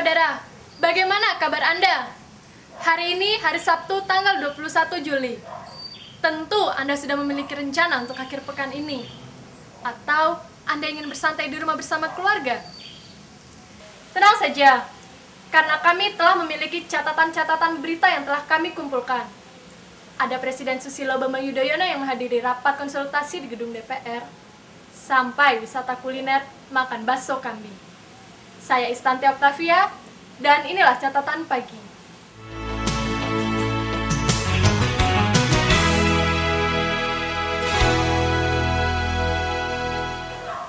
saudara, bagaimana kabar Anda? Hari ini hari Sabtu tanggal 21 Juli. Tentu Anda sudah memiliki rencana untuk akhir pekan ini. Atau Anda ingin bersantai di rumah bersama keluarga? Tenang saja, karena kami telah memiliki catatan-catatan berita yang telah kami kumpulkan. Ada Presiden Susilo Bambang Yudhoyono yang menghadiri rapat konsultasi di gedung DPR, sampai wisata kuliner makan bakso kambing. Saya Istanti Oktavia, dan inilah catatan pagi.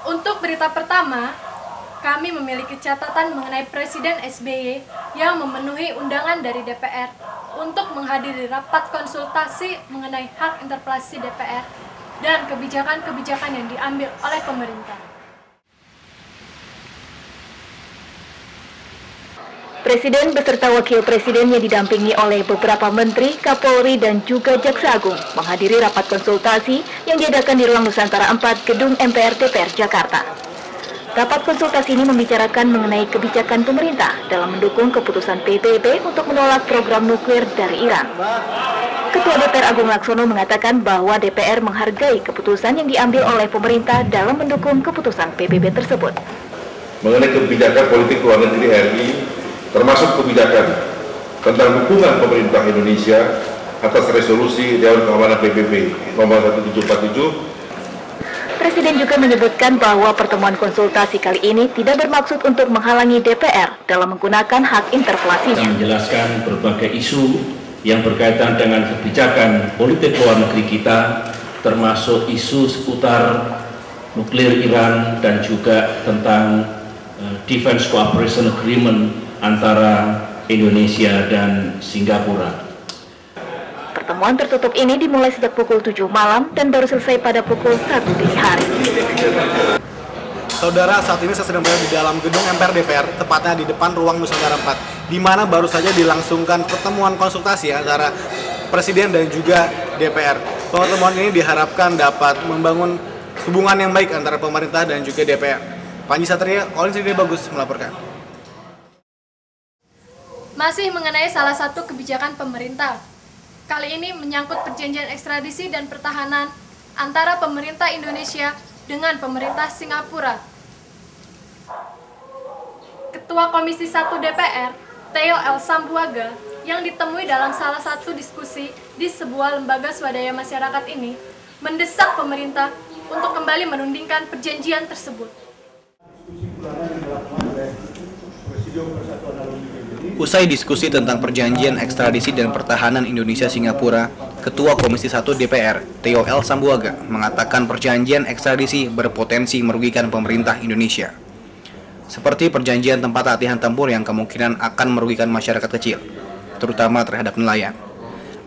Untuk berita pertama, kami memiliki catatan mengenai Presiden SBY yang memenuhi undangan dari DPR untuk menghadiri rapat konsultasi mengenai hak interpelasi DPR dan kebijakan-kebijakan yang diambil oleh pemerintah. Presiden beserta Wakil Presidennya didampingi oleh beberapa Menteri, Kapolri, dan juga Jaksa Agung menghadiri rapat konsultasi yang diadakan di Ruang Nusantara 4 Gedung MPR DPR Jakarta. Rapat konsultasi ini membicarakan mengenai kebijakan pemerintah dalam mendukung keputusan PBB untuk menolak program nuklir dari Iran. Ketua DPR Agung Laksono mengatakan bahwa DPR menghargai keputusan yang diambil oleh pemerintah dalam mendukung keputusan PBB tersebut. Mengenai kebijakan politik luar negeri RI, termasuk kebijakan tentang dukungan pemerintah Indonesia atas resolusi Dewan Keamanan PBB nomor 1747. Presiden juga menyebutkan bahwa pertemuan konsultasi kali ini tidak bermaksud untuk menghalangi DPR dalam menggunakan hak interpelasinya. Menjelaskan berbagai isu yang berkaitan dengan kebijakan politik luar negeri kita, termasuk isu seputar nuklir Iran dan juga tentang Defense Cooperation Agreement antara Indonesia dan Singapura. Pertemuan tertutup ini dimulai sejak pukul 7 malam dan baru selesai pada pukul 1 dini hari. Saudara, saat ini saya sedang berada di dalam gedung MPR DPR, tepatnya di depan Ruang Nusantara 4, di mana baru saja dilangsungkan pertemuan konsultasi antara Presiden dan juga DPR. Pertemuan ini diharapkan dapat membangun hubungan yang baik antara pemerintah dan juga DPR. Panji Satria, Olin Sri Bagus melaporkan. Masih mengenai salah satu kebijakan pemerintah. Kali ini menyangkut perjanjian ekstradisi dan pertahanan antara pemerintah Indonesia dengan pemerintah Singapura. Ketua Komisi 1 DPR, Theo L. Sambuaga, yang ditemui dalam salah satu diskusi di sebuah lembaga swadaya masyarakat ini, mendesak pemerintah untuk kembali menundingkan perjanjian tersebut. Usai diskusi tentang perjanjian ekstradisi dan pertahanan Indonesia-Singapura, Ketua Komisi 1 DPR, Theo L. Sambuaga, mengatakan perjanjian ekstradisi berpotensi merugikan pemerintah Indonesia. Seperti perjanjian tempat latihan tempur yang kemungkinan akan merugikan masyarakat kecil, terutama terhadap nelayan.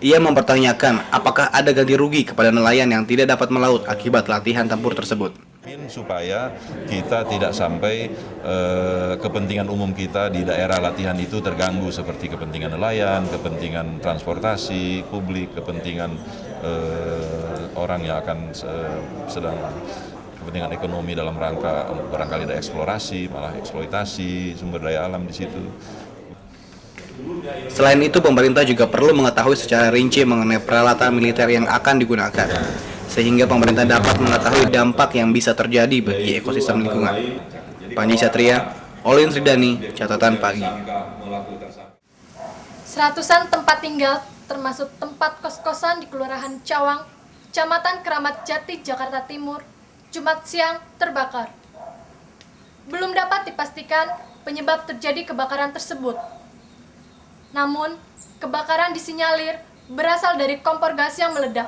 Ia mempertanyakan apakah ada ganti rugi kepada nelayan yang tidak dapat melaut akibat latihan tempur tersebut. Supaya kita tidak sampai kepentingan umum kita di daerah latihan itu terganggu, seperti kepentingan nelayan, kepentingan transportasi publik, kepentingan orang yang akan sedang kepentingan ekonomi dalam rangka barangkali ada eksplorasi, malah eksploitasi sumber daya alam di situ. Selain itu, pemerintah juga perlu mengetahui secara rinci mengenai peralatan militer yang akan digunakan, sehingga pemerintah dapat mengetahui dampak yang bisa terjadi bagi ekosistem lingkungan. Panji Satria, Olin Sridani, catatan pagi. Seratusan tempat tinggal, termasuk tempat kos-kosan di Kelurahan Cawang, Kecamatan Keramat Jati, Jakarta Timur, Jumat siang terbakar. Belum dapat dipastikan penyebab terjadi kebakaran tersebut. Namun, kebakaran disinyalir berasal dari kompor gas yang meledak.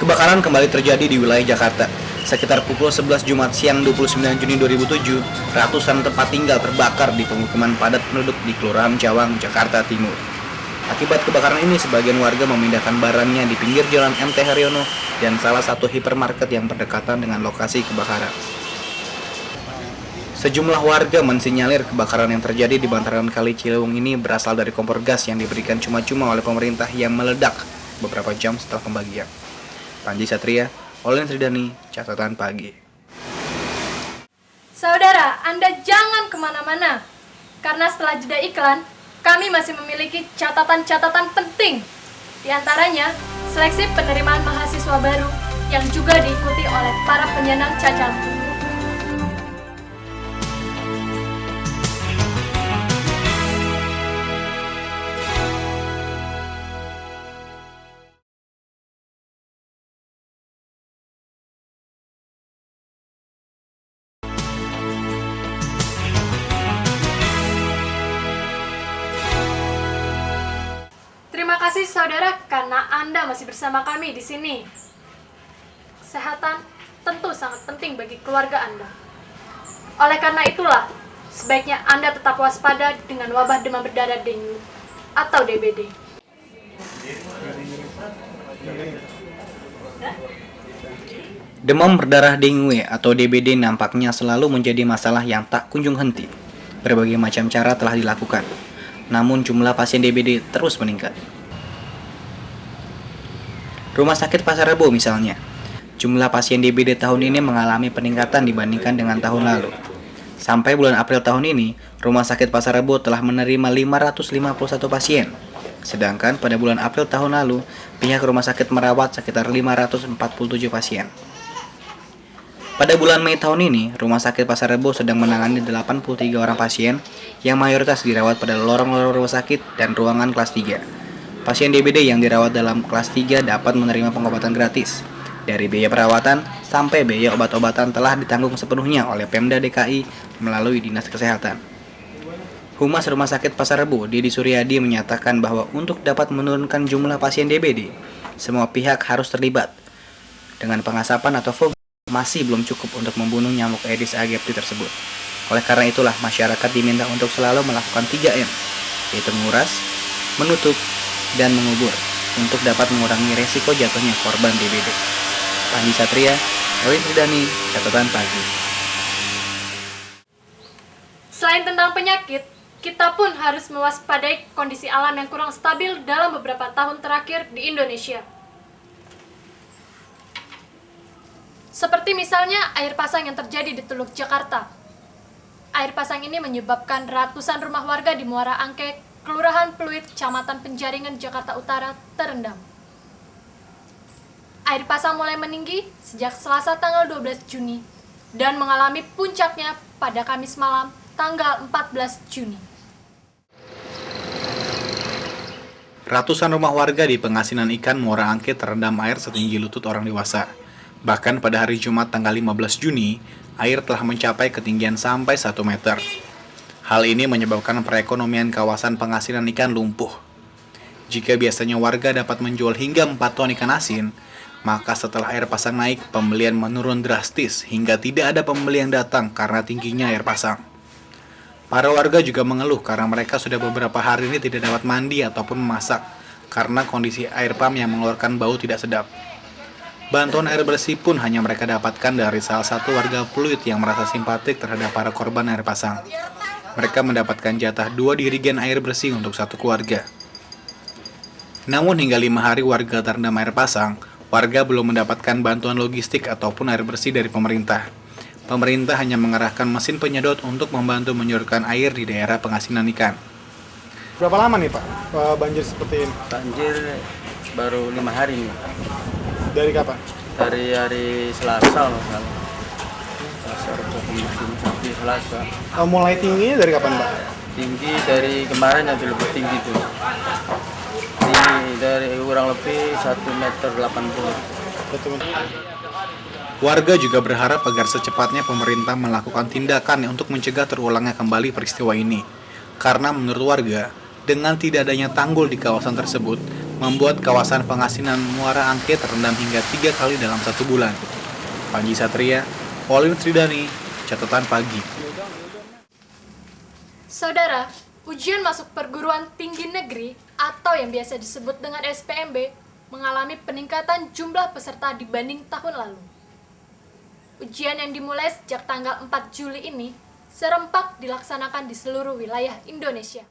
Kebakaran kembali terjadi di wilayah Jakarta. Sekitar pukul 11 Jumat siang 29 Juni 2007, ratusan tempat tinggal terbakar di pemukiman padat penduduk di Kelurahan Cawang, Jakarta Timur. Akibat kebakaran ini, sebagian warga memindahkan barangnya di pinggir jalan MT Haryono dan salah satu hipermarket yang berdekatan dengan lokasi kebakaran. Sejumlah warga mensinyalir kebakaran yang terjadi di bantaran Kali Ciliwung ini berasal dari kompor gas yang diberikan cuma-cuma oleh pemerintah yang meledak beberapa jam setelah pembagian. Panji Satria, Olin Sridani, catatan pagi. Saudara, Anda jangan kemana-mana. Karena setelah jeda iklan, kami masih memiliki catatan-catatan penting. Di antaranya, seleksi penerimaan mahasiswa baru yang juga diikuti oleh para penyandang cacat. Terima kasih saudara karena Anda masih bersama kami di sini. Kesehatan tentu sangat penting bagi keluarga Anda. Oleh karena itulah, sebaiknya Anda tetap waspada dengan wabah demam berdarah dengue atau DBD. Demam berdarah dengue atau DBD nampaknya selalu menjadi masalah yang tak kunjung henti. Berbagai macam cara telah dilakukan, namun jumlah pasien DBD terus meningkat. Rumah sakit Pasar Rebo misalnya, jumlah pasien DBD tahun ini mengalami peningkatan dibandingkan dengan tahun lalu. Sampai bulan April tahun ini, Rumah sakit Pasar Rebo telah menerima 551 pasien. Sedangkan pada bulan April tahun lalu, pihak rumah sakit merawat sekitar 547 pasien. Pada bulan Mei tahun ini, Rumah sakit Pasar Rebo sedang menangani 83 orang pasien yang mayoritas dirawat pada lorong-lorong rumah sakit dan ruangan kelas 3. Pasien DBD yang dirawat dalam kelas 3 dapat menerima pengobatan gratis. Dari biaya perawatan sampai biaya obat-obatan telah ditanggung sepenuhnya oleh Pemda DKI melalui Dinas Kesehatan. Humas Rumah Sakit Pasar Rebo, Didi Suryadi, menyatakan bahwa untuk dapat menurunkan jumlah pasien DBD, semua pihak harus terlibat. Dengan pengasapan atau fogging masih belum cukup untuk membunuh nyamuk Aedes aegypti tersebut. Oleh karena itulah masyarakat diminta untuk selalu melakukan 3M, yaitu menguras, menutup, dan mengubur untuk dapat mengurangi resiko jatuhnya korban DBD. Panji Satria, Elin Ridani, Catatan Pagi. Selain tentang penyakit, kita pun harus mewaspadai kondisi alam yang kurang stabil dalam beberapa tahun terakhir di Indonesia. Seperti misalnya air pasang yang terjadi di Teluk Jakarta. Air pasang ini menyebabkan ratusan rumah warga di Muara Angke, Kelurahan Pluit, Kecamatan Penjaringan, Jakarta Utara terendam. Air pasang mulai meninggi sejak Selasa tanggal 12 Juni dan mengalami puncaknya pada Kamis malam tanggal 14 Juni. Ratusan rumah warga di Pengasinan Ikan Muara Angke terendam air setinggi lutut orang dewasa. Bahkan pada hari Jumat tanggal 15 Juni, air telah mencapai ketinggian sampai 1 meter. Hal ini menyebabkan perekonomian kawasan Pengasinan Ikan lumpuh. Jika biasanya warga dapat menjual hingga 4 ton ikan asin, maka setelah air pasang naik, pembelian menurun drastis hingga tidak ada pembeli yang datang karena tingginya air pasang. Para warga juga mengeluh karena mereka sudah beberapa hari ini tidak dapat mandi ataupun memasak karena kondisi air pam yang mengeluarkan bau tidak sedap. Bantuan air bersih pun hanya mereka dapatkan dari salah satu warga Pluit yang merasa simpatik terhadap para korban air pasang. Mereka mendapatkan jatah 2 dirigen air bersih untuk satu keluarga. Namun hingga 5 hari warga terendam air pasang, warga belum mendapatkan bantuan logistik ataupun air bersih dari pemerintah. Pemerintah hanya mengerahkan mesin penyedot untuk membantu menyalurkan air di daerah Pengasinan Ikan. Berapa lama nih Pak banjir seperti ini? Banjir baru 5 hari nih. Dari kapan? Dari hari Selasa loh. Selasa, sampai Selasa. Mulai tingginya dari kapan Pak? Tinggi dari kemarin yang lebih tinggi tuh. Tinggi dari kurang lebih 1,80 meter. Warga juga berharap agar secepatnya pemerintah melakukan tindakan untuk mencegah terulangnya kembali peristiwa ini. Karena menurut warga, dengan tidak adanya tanggul di kawasan tersebut, membuat kawasan Pengasinan Muara Angke terendam hingga 3 kali dalam 1 bulan. Panji Satria, Olin Tridani, Catatan Pagi. Saudara, ujian masuk perguruan tinggi negeri atau yang biasa disebut dengan SPMB mengalami peningkatan jumlah peserta dibanding tahun lalu. Ujian yang dimulai sejak tanggal 4 Juli ini serempak dilaksanakan di seluruh wilayah Indonesia.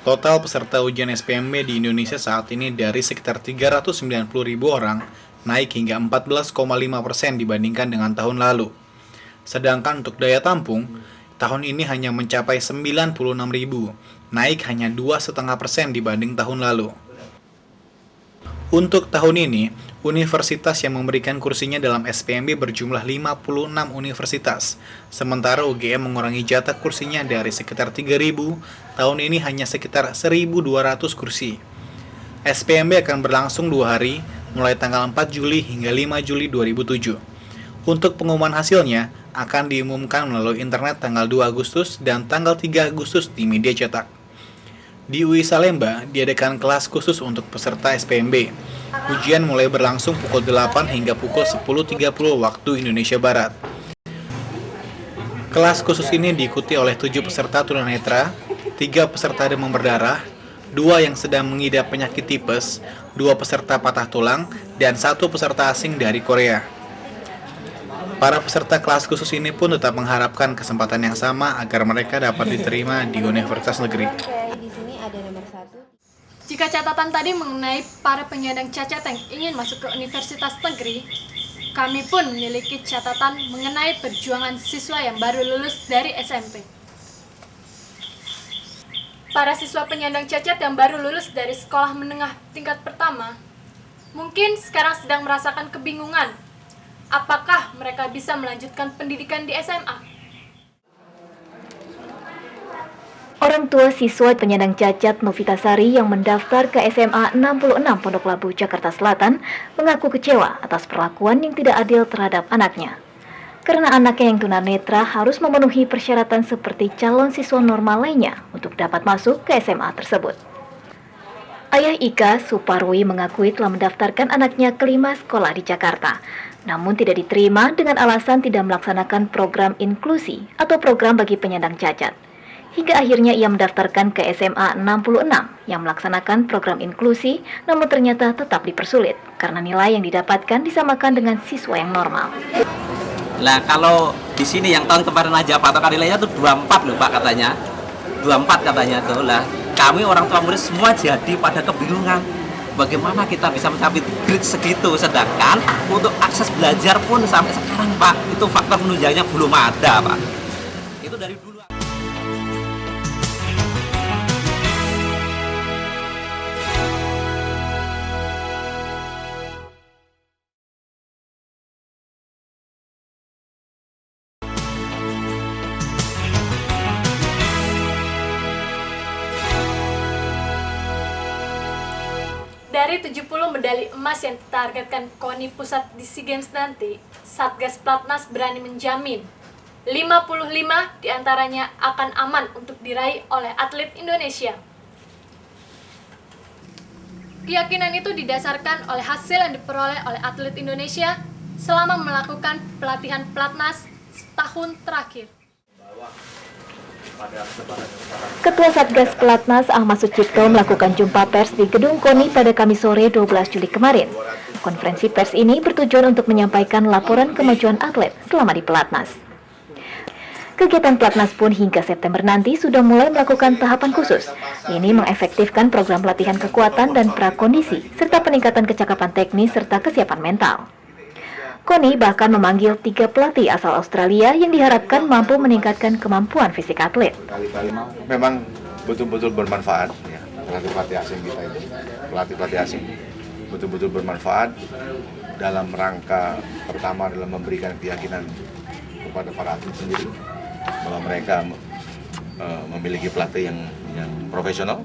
Total peserta ujian SPMB di Indonesia saat ini dari sekitar 390.000 orang, naik hingga 14,5% dibandingkan dengan tahun lalu. Sedangkan untuk daya tampung, tahun ini hanya mencapai 96.000, naik hanya 2,5% dibanding tahun lalu. Untuk tahun ini, universitas yang memberikan kursinya dalam SPMB berjumlah 56 universitas, sementara UGM mengurangi jatah kursinya dari sekitar 3.000, tahun ini hanya sekitar 1.200 kursi. SPMB akan berlangsung 2 hari, mulai tanggal 4 Juli hingga 5 Juli 2007. Untuk pengumuman hasilnya, akan diumumkan melalui internet tanggal 2 Agustus dan tanggal 3 Agustus di media cetak. Di UI Salemba, diadakan kelas khusus untuk peserta SPMB. Ujian mulai berlangsung pukul 8 hingga pukul 10.30 waktu Indonesia Barat. Kelas khusus ini diikuti oleh 7 peserta tunanetra, 3 peserta demam berdarah, 2 yang sedang mengidap penyakit tipes, 2 peserta patah tulang, dan 1 peserta asing dari Korea. Para peserta kelas khusus ini pun tetap mengharapkan kesempatan yang sama agar mereka dapat diterima di universitas negeri. Jika catatan tadi mengenai para penyandang cacat yang ingin masuk ke universitas negeri, kami pun memiliki catatan mengenai perjuangan siswa yang baru lulus dari SMP. Para siswa penyandang cacat yang baru lulus dari sekolah menengah tingkat pertama, mungkin sekarang sedang merasakan kebingungan. Apakah mereka bisa melanjutkan pendidikan di SMA? Orang tua siswa penyandang cacat Novitasari yang mendaftar ke SMA 66 Pondok Labu, Jakarta Selatan mengaku kecewa atas perlakuan yang tidak adil terhadap anaknya. Karena anaknya yang tunanetra harus memenuhi persyaratan seperti calon siswa normal lainnya untuk dapat masuk ke SMA tersebut. Ayah Ika, Suparwi, mengakui telah mendaftarkan anaknya ke 5 sekolah di Jakarta, namun tidak diterima dengan alasan tidak melaksanakan program inklusi atau program bagi penyandang cacat. Hingga akhirnya ia mendaftarkan ke SMA 66 yang melaksanakan program inklusi, namun ternyata tetap dipersulit karena nilai yang didapatkan disamakan dengan siswa yang normal. Lah kalau di sini yang tahun kemarin aja patokan nilainya tuh 24 loh Pak katanya. 24 katanya tuh lah. Kami orang tua murid semua jadi pada kebingungan. Bagaimana kita bisa mencapai grade segitu, sedangkan untuk akses belajar pun sampai sekarang Pak, itu faktor penunjangnya belum ada Pak. Itu dari dulu. Dari 70 medali emas yang ditargetkan KONI Pusat di SEA Games nanti, Satgas Platnas berani menjamin 55 diantaranya akan aman untuk diraih oleh atlet Indonesia. Keyakinan itu didasarkan oleh hasil yang diperoleh oleh atlet Indonesia selama melakukan pelatihan Platnas setahun terakhir. Ketua Satgas Pelatnas Ahmad Sucipto melakukan jumpa pers di Gedung KONI pada Kamis sore 12 Juli kemarin. Konferensi pers ini bertujuan untuk menyampaikan laporan kemajuan atlet selama di Pelatnas. Kegiatan Pelatnas pun hingga September nanti sudah mulai melakukan tahapan khusus. Ini mengefektifkan program pelatihan kekuatan dan prakondisi, serta peningkatan kecakapan teknis serta kesiapan mental. KONI bahkan memanggil 3 pelatih asal Australia yang diharapkan mampu meningkatkan kemampuan fisik atlet. Memang betul-betul bermanfaat ya, pelatih-pelatih asing kita ini. Pelatih-pelatih asing betul-betul bermanfaat dalam rangka pertama adalah memberikan keyakinan kepada para atlet sendiri bahwa mereka memiliki pelatih yang profesional.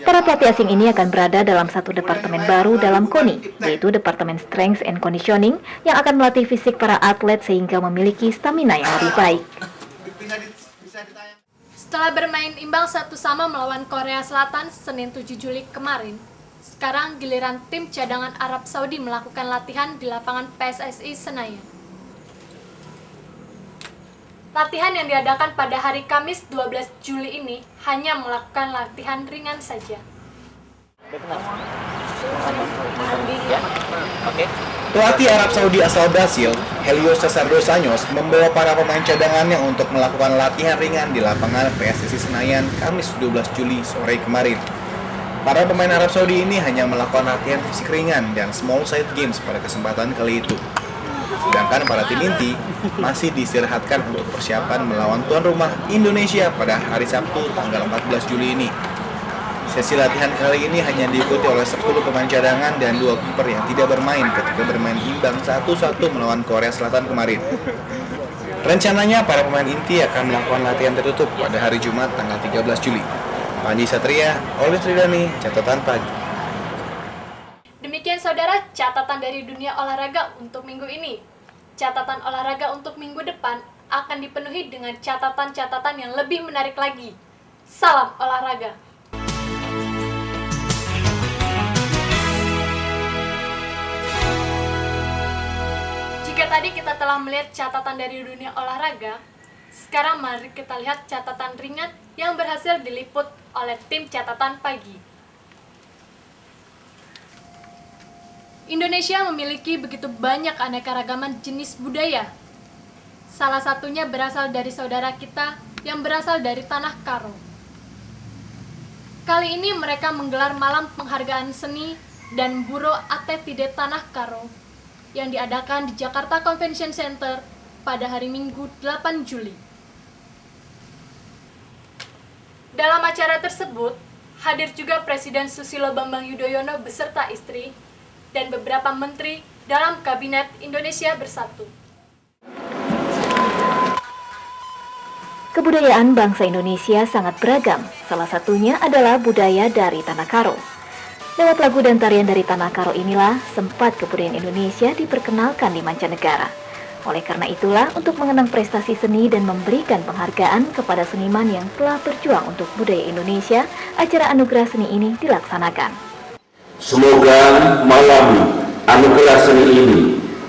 Para pelatih asing ini akan berada dalam satu departemen baru dalam KONI, yaitu Departemen Strength and Conditioning, yang akan melatih fisik para atlet sehingga memiliki stamina yang lebih baik. Setelah bermain imbang 1-1 melawan Korea Selatan Senin 7 Juli kemarin, sekarang giliran tim cadangan Arab Saudi melakukan latihan di lapangan PSSI Senayan. Latihan yang diadakan pada hari Kamis 12 Juli ini hanya melakukan latihan ringan saja. Pelatih Arab Saudi asal Brasil, Helio Cesar dos Anjos, membawa para pemain cadangannya untuk melakukan latihan ringan di lapangan PSSI Senayan Kamis 12 Juli sore kemarin. Para pemain Arab Saudi ini hanya melakukan latihan fisik ringan dan small side games pada kesempatan kali itu. Sedangkan para tim inti masih diistirahatkan untuk persiapan melawan tuan rumah Indonesia pada hari Sabtu tanggal 14 Juli ini. Sesi latihan kali ini hanya diikuti oleh 10 pemain cadangan dan 2 kiper yang tidak bermain ketika bermain imbang 1-1 melawan Korea Selatan kemarin. Rencananya para pemain inti akan melakukan latihan tertutup pada hari Jumat tanggal 13 Juli. Panji Satria, Olin Tridani, Catatan Pagi. Demikian saudara catatan dari dunia olahraga untuk minggu ini. Catatan olahraga untuk minggu depan akan dipenuhi dengan catatan-catatan yang lebih menarik lagi. Salam olahraga. Jika tadi kita telah melihat catatan dari dunia olahraga, sekarang mari kita lihat catatan ringan yang berhasil diliput oleh tim Catatan Pagi. Indonesia memiliki begitu banyak aneka-ragaman jenis budaya. Salah satunya berasal dari saudara kita yang berasal dari Tanah Karo. Kali ini mereka menggelar malam penghargaan seni dan Buro Atetide Tanah Karo yang diadakan di Jakarta Convention Center pada hari Minggu 8 Juli. Dalam acara tersebut, hadir juga Presiden Susilo Bambang Yudhoyono beserta istri dan beberapa menteri dalam Kabinet Indonesia Bersatu. Kebudayaan bangsa Indonesia sangat beragam, salah satunya adalah budaya dari Tanah Karo. Lewat lagu dan tarian dari Tanah Karo inilah sempat kebudayaan Indonesia diperkenalkan di mancanegara. Oleh karena itulah, untuk mengenang prestasi seni dan memberikan penghargaan kepada seniman yang telah berjuang untuk budaya Indonesia, acara anugerah seni ini dilaksanakan. Semoga malam anugerah seni ini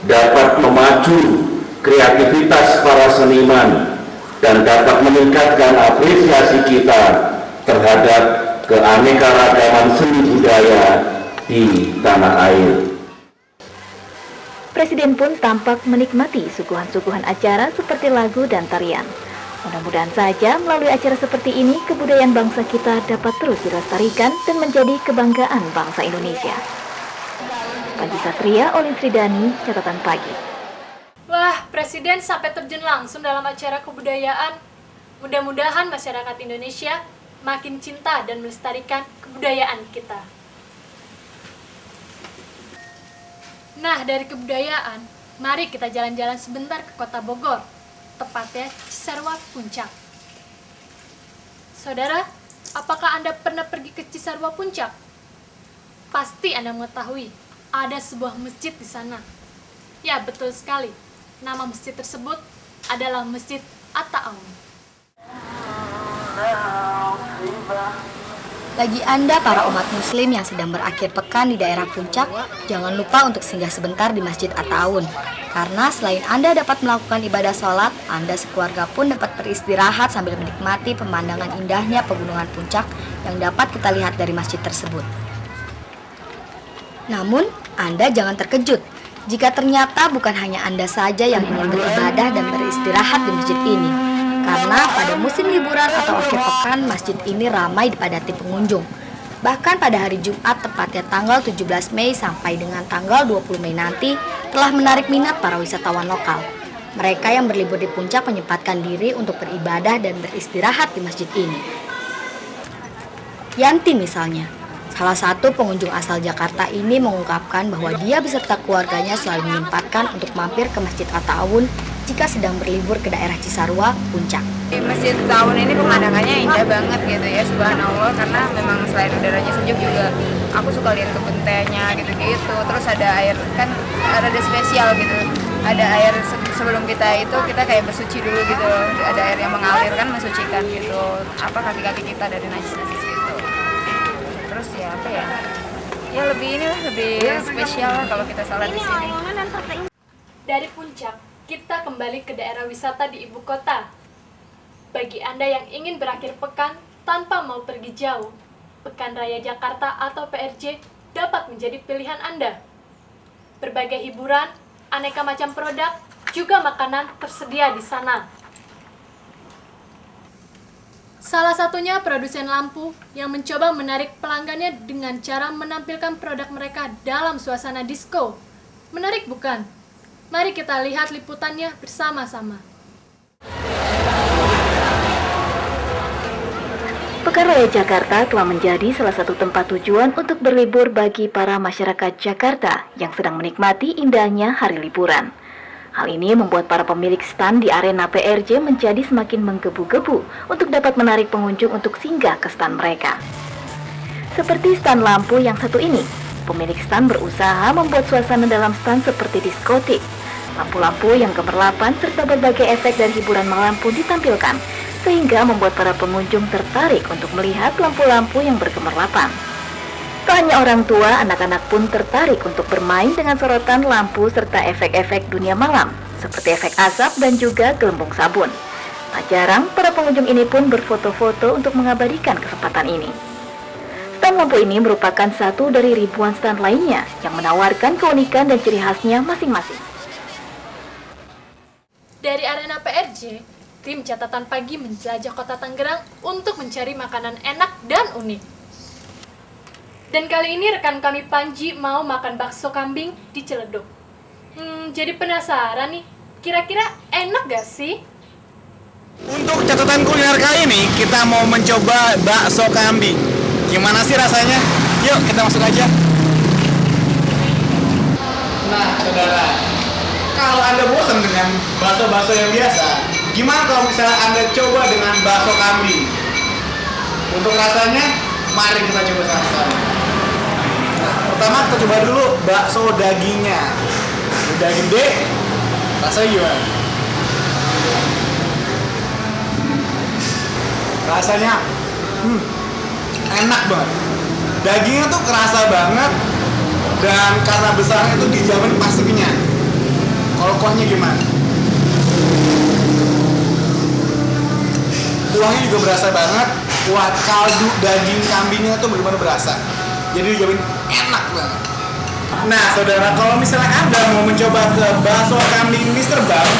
dapat memacu kreativitas para seniman dan dapat meningkatkan apresiasi kita terhadap keanekaragaman seni budaya di tanah air. Presiden pun tampak menikmati suguhan-suguhan acara seperti lagu dan tarian. Mudah-mudahan saja melalui acara seperti ini, kebudayaan bangsa kita dapat terus dilestarikan dan menjadi kebanggaan bangsa Indonesia. Panji Satria, Olin Tridani, Catatan Pagi. Wah, Presiden sampai terjun langsung dalam acara kebudayaan. Mudah-mudahan masyarakat Indonesia makin cinta dan melestarikan kebudayaan kita. Nah, dari kebudayaan, mari kita jalan-jalan sebentar ke kota Bogor, tepatnya Cisarua Puncak. Saudara, apakah Anda pernah pergi ke Cisarua Puncak? Pasti Anda mengetahui, ada sebuah masjid di sana. Ya, betul sekali. Nama masjid tersebut adalah Masjid At-Ta'awun. Bagi Anda para umat muslim yang sedang berakhir pekan di daerah puncak, jangan lupa untuk singgah sebentar di Masjid At-Ta'awun. Karena selain Anda dapat melakukan ibadah sholat, Anda sekeluarga pun dapat beristirahat sambil menikmati pemandangan indahnya pegunungan puncak yang dapat kita lihat dari masjid tersebut. Namun, Anda jangan terkejut jika ternyata bukan hanya Anda saja yang ingin beribadah dan beristirahat di masjid ini. Karena pada musim liburan atau akhir pekan, masjid ini ramai dipadati pengunjung. Bahkan pada hari Jumat, tepatnya tanggal 17 Mei sampai dengan tanggal 20 Mei nanti, telah menarik minat para wisatawan lokal. Mereka yang berlibur di puncak menyempatkan diri untuk beribadah dan beristirahat di masjid ini. Yanti misalnya, salah satu pengunjung asal Jakarta ini mengungkapkan bahwa dia beserta keluarganya selalu menyempatkan untuk mampir ke Masjid At-Ta'awun jika sedang berlibur ke daerah Cisarua Puncak. Di Masjid At-Ta'awun ini pemandangannya indah banget gitu ya, subhanallah, karena memang selain udaranya sejuk juga aku suka lihat kebun tehnya gitu-gitu. Terus ada air, kan ada spesial gitu. Ada air sebelum kita itu kita kayak bersuci dulu gitu. Ada air yang mengalir kan mensucikan gitu. Apa kaki-kaki kita dari najis-najis gitu. Terus ya apa ya? Ya lebih spesial lah kalau kita sholat di sini. Dari puncak, kita kembali ke daerah wisata di ibu kota. Bagi Anda yang ingin berakhir pekan tanpa mau pergi jauh, Pekan Raya Jakarta atau PRJ dapat menjadi pilihan Anda. Berbagai hiburan, aneka macam produk, juga makanan tersedia di sana. Salah satunya produsen lampu yang mencoba menarik pelanggannya dengan cara menampilkan produk mereka dalam suasana disco. Menarik bukan? Mari kita lihat liputannya bersama-sama. Pekan Raya Jakarta telah menjadi salah satu tempat tujuan untuk berlibur bagi para masyarakat Jakarta yang sedang menikmati indahnya hari liburan. Hal ini membuat para pemilik stan di arena PRJ menjadi semakin menggebu-gebu untuk dapat menarik pengunjung untuk singgah ke stan mereka. Seperti stan lampu yang satu ini, pemilik stan berusaha membuat suasana dalam stan seperti diskotik. Lampu-lampu yang gemerlapan serta berbagai efek dan hiburan malam pun ditampilkan, sehingga membuat para pengunjung tertarik untuk melihat lampu-lampu yang bergemerlapan. Tak hanya orang tua, anak-anak pun tertarik untuk bermain dengan sorotan lampu serta efek-efek dunia malam, seperti efek asap dan juga gelembung sabun. Tak jarang, para pengunjung ini pun berfoto-foto untuk mengabadikan kesempatan ini. Stan lampu ini merupakan satu dari ribuan stan lainnya yang menawarkan keunikan dan ciri khasnya masing-masing. Dari arena PRJ, tim catatan pagi menjelajah kota Tangerang untuk mencari makanan enak dan unik. Dan kali ini rekan kami Panji mau makan bakso kambing di Ciledug. Jadi penasaran nih, kira-kira enak gak sih? Untuk catatan kuliner kali ini, kita mau mencoba bakso kambing. Gimana sih rasanya? Yuk, kita masuk aja. Nah, saudara, kalau Anda bosan dengan bakso-bakso yang biasa, gimana kalau misalnya Anda coba dengan bakso kambing? Untuk rasanya, mari kita coba sama-sama. Nah, pertama kita coba dulu bakso dagingnya. Udah gede, rasanya gimana? Rasanya enak banget. Dagingnya tuh kerasa banget, dan karena besarnya tuh dijamin pasti kenyang. Kalau kuahnya gimana? Kuahnya juga berasa banget. Kuah kaldu daging kambingnya tuh benar-benar berasa. Jadi dijamin enak banget. Nah, saudara, kalau misalnya Anda mau mencoba ke bakso kambing Mr. Bang,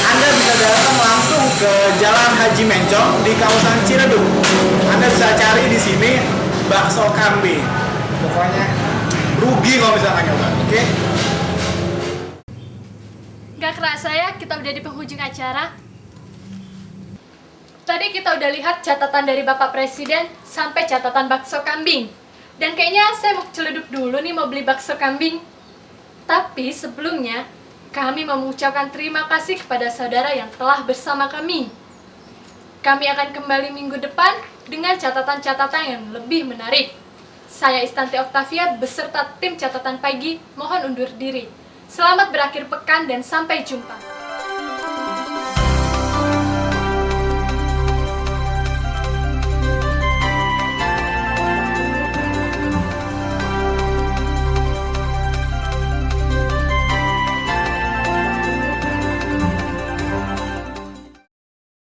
Anda bisa datang langsung ke Jalan Haji Mencong di kawasan Ciledug. Anda bisa cari di sini bakso kambing. Pokoknya rugi kalau misalnya nyoba, oke? Gak kerasa ya, kita udah di penghujung acara. Tadi kita udah lihat catatan dari Bapak Presiden sampai catatan bakso kambing. Dan kayaknya saya mau ke Ciledug dulu nih mau beli bakso kambing. Tapi sebelumnya, kami mau mengucapkan terima kasih kepada saudara yang telah bersama kami. Kami akan kembali minggu depan dengan catatan-catatan yang lebih menarik. Saya Istanti Oktavia beserta tim catatan pagi mohon undur diri. Selamat berakhir pekan dan sampai jumpa.